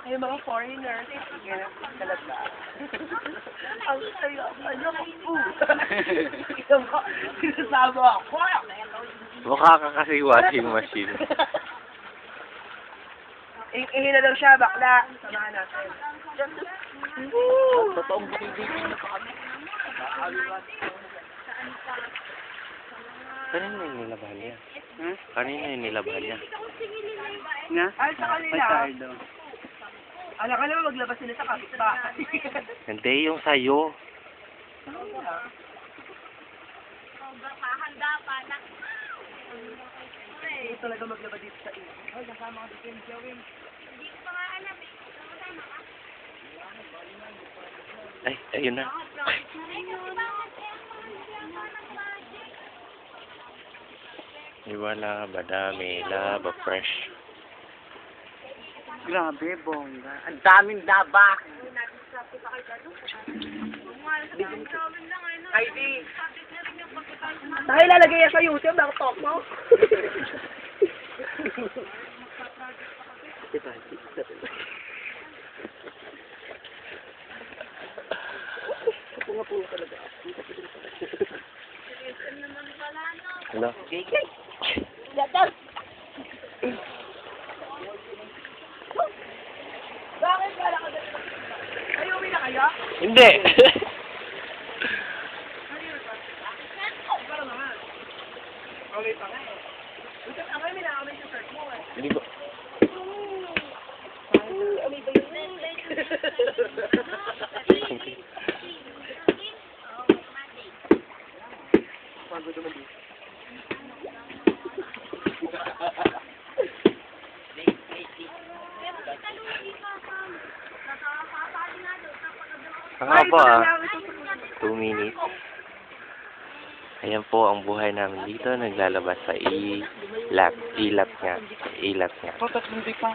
Yung mga foreigners, ganyan talaga. Ang sayo, ano ko, sinasama ako. Mukha ka kasi washing machine. Ihin na daw siya, bakla. Samahan natin. Totoong bumibigay na pa kami. Kanina yung nilabahan niya? Kanina yung nilabahan niya? Nga? Ay, sa kanila. Ay, sorry daw. Alam ka naman maglabas sila sa kapitbahay. Hindi, yung sayo. Hindi talaga maglabas dito sa iyo. Ay, ayun na. Iwala, badami, laba, fresh. Grabe, bongga. Ang daming daba. ID. Dahil lalagay yan sa YouTube, ang talk mo. Punga-punga talaga. Hello? Yatas! Bakit wala ka dito? Ay, uwi na kayo? Hindi! Okay pa nga eh. Ito, ang kami na kami sa search mo eh. Hindi ko. Amoy ba yun? Pagod naman dito. Ang po 2 minutes. Ayan po ang buhay namin dito. Naglalabas sa ilat niya. Tatlong di pa.